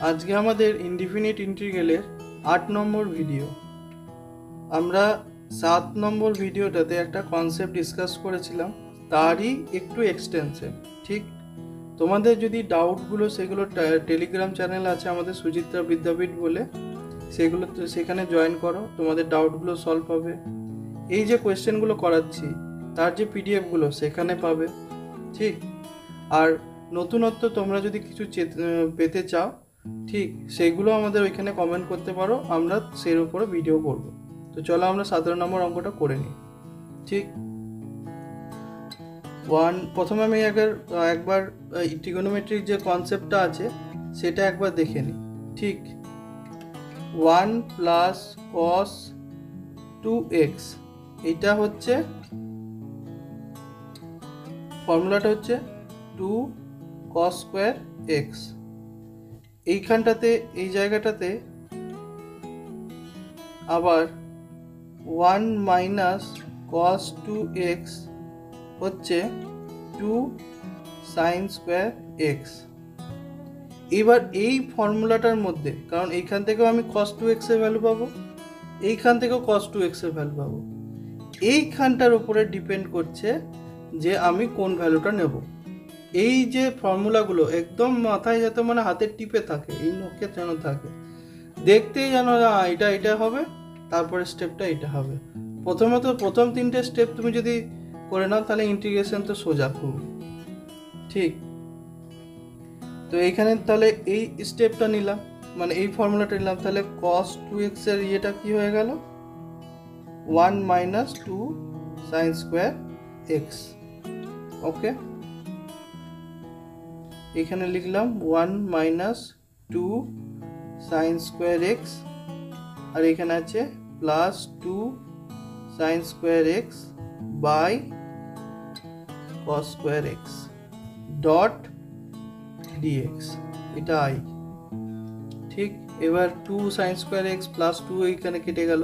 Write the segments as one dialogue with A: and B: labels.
A: আজকে আমাদের ইনডিফিনিট ইন্টিগ্রালের 8 নম্বর ভিডিও। আমরা 7 নম্বর ভিডিওটাতে একটা কনসেপ্ট ডিসকাস করেছিলাম, তারই একটু এক্সটেনশন। ঠিক, তোমাদের যদি ডাউটগুলো সেগুলো টেলিগ্রাম চ্যানেল আছে আমাদের সুচিত্রা বিদ্যাপীঠ বলে, সেগুলো সেখানে জয়েন করো, তোমাদের ডাউটগুলো সলভ হবে। এই যে কোয়েশ্চেনগুলো করাচ্ছি তার যে পিডিএফগুলো সেখানে পাবে। ঠিক, আর নতুনত্ব তোমরা যদি কিছু পেতে চাও, ঠিক, সেইগুলো আমাদের ওইখানে কমেন্ট করতে পারো, আমরা সের উপরে ভিডিও করব। তো চলো আমরা 17 নম্বর অঙ্কটা করে নিই। ঠিক, প্রথমে আমি একবার ট্রিগোনোমেট্রিক যে কনসেপ্টটা আছে সেটা একবার দেখে নিই। ঠিক, 1 প্লাস কস 2x, এইটা হচ্ছে ফর্মুলাটা হচ্ছে 2 cos স্কোয়ার x। এইখানটাতে এই জায়গাটাতে আবার 1 মাইনাস cos 2x হচ্ছে 2 sin স্কোয়ার x। এবার এই ফর্মুলাটার মধ্যে, কারণ এইখান থেকেও আমি cos 2x এর ভ্যালু পাবো, এইখান থেকেও cos 2x এর ভ্যালু পাবো, এইখানটার উপরে ডিপেন্ড করছে যে আমি কোন ভ্যালুটা নেব। এই যে ফর্মুলাগুলো একদম মাথায় যাতে মানে হাতের টিপে থাকে, এই নখে যেন থাকে, দেখতেই যেন এটা এটা হবে, তারপরে স্টেপটা এটা হবে। প্রথমত প্রথম 3টে স্টেপ তুমি যদি করে নাও তাহলে ইন্টিগ্রেশন তো সোজা খুব। ঠিক, তো এইখানে তাহলে এই স্টেপটা নিলাম, মানে এই ফর্মুলাটা নিলাম, তাহলে cos 2x এর ইয়েটা কি হয়ে গেল, 1 minus 2 sine square x. Okay, এখানে লিখলাম 1 মাইনাস 2 সাইন স্কোয়ার এক্স, আর এখানে আছে plus 2 sine square x by cos square x dot dx, এটা আই। ঠিক, এবার 2 সাইন স্কোয়ার এক্স প্লাস 2 এইখানে কেটে গেল,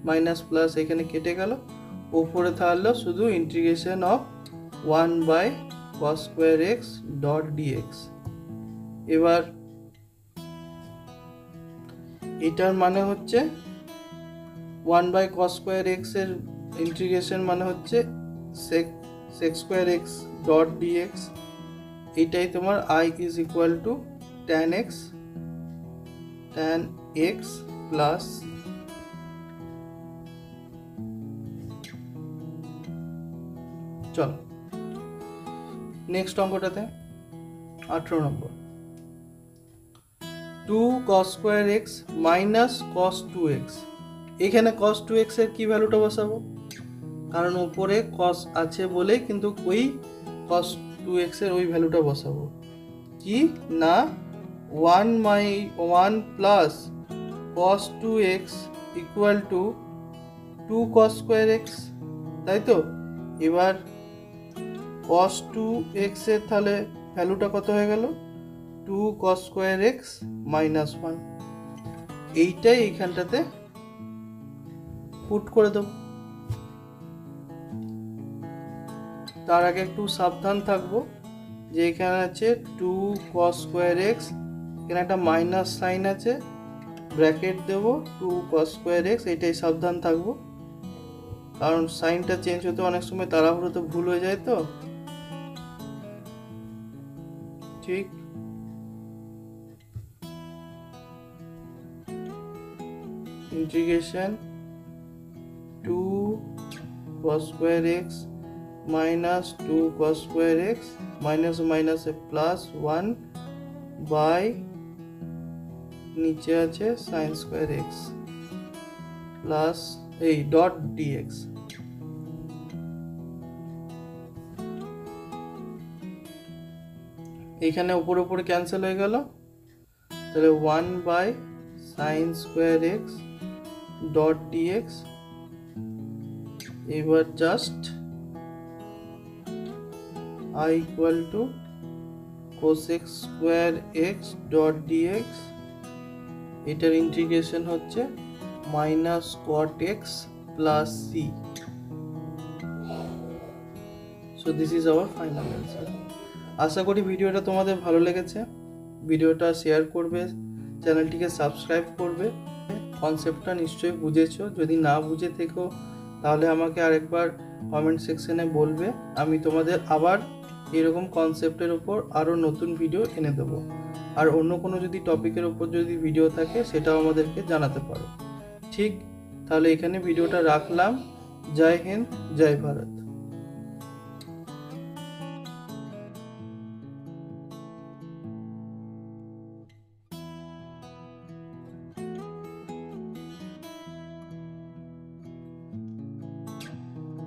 A: মাইনাস প্লাস এখানে কেটে গেল, ওপরে থাকলো শুধু integration of 1 by cos square x dot dx. এবার এটার মানে হচ্ছে 1 বাই cos স্কোয়ার এক্স এর ইন্টিগ্রেশন মানে হচ্ছে sec square x dot dx. এইটাই তোমার i is equal to tan x plus চলো নেক্সট অঙ্কটাতে 18 নম্বর, 2 cos square x minus cos 2x। এখানে cos 2x এর কি ভ্যালুটা বসাবো, কারণ উপরে cos আছে বলে কিন্তু ওই cos 2x এর ওই ভ্যালুটা বসাবো। কি না, 1 plus cos 2x equal to 2 cos square x, তাই তো। এবার cos 2x এর তাহলে ভ্যালুটা কত হয়ে গেল, 2 cos স্কোয়ার এক্স মাইনাস 1। এইটাই এইখানটাতে পুট করে দেব। তার আগে একটু সাবধান থাকবো যে এখানে আছে 2 cos স্কোয়ার এক্স, এখানে একটা মাইনাস সাইন আছে, ব্র্যাকেট দেবো 2 cos স্কোয়ার এক্স, এইটাই সাবধান থাকবো, কারণ সাইনটা চেঞ্জ হতে অনেক সময় তাড়াহুড়োতে ভুল হয়ে যায় তো। ঠিক, integration 2 cos square x minus 2 cos square x, minus মাইনাসে প্লাস 1 বাই নিচে আছে সাইন স্কোয়ার এক্স প্লাস এই ডট ডিএক্স। এইখানে উপরে উপরে ক্যান্সেল হয়ে গেল, তাহলে 1 by sine square x dot dx. এবার just i equal to cosec square x dot DX, এটার ইন্টিগ্রেশন হচ্ছে minus cot x plus C. So this is our final answer. আশা করি ভিডিওটা তোমাদের ভালো লেগেছে। ভিডিওটা শেয়ার করবে, চ্যানেলটিকে সাবস্ক্রাইব করবে। কনসেপ্টটা নিশ্চয়ই বুঝেছো, যদি না বুঝে থেকো তাহলে আমাকে আরেকবার কমেন্ট সেকশনে বলবে, আমি তোমাদের আবার এরকম কনসেপ্টের উপর আরও নতুন ভিডিও এনে দেবো। আর অন্য কোনো যদি টপিকের উপর যদি ভিডিও থাকে সেটাও আমাদেরকে জানাতে পারো। ঠিক, তাহলে এখানে ভিডিওটা রাখলাম। জয় হিন্দ, জয় ভারত।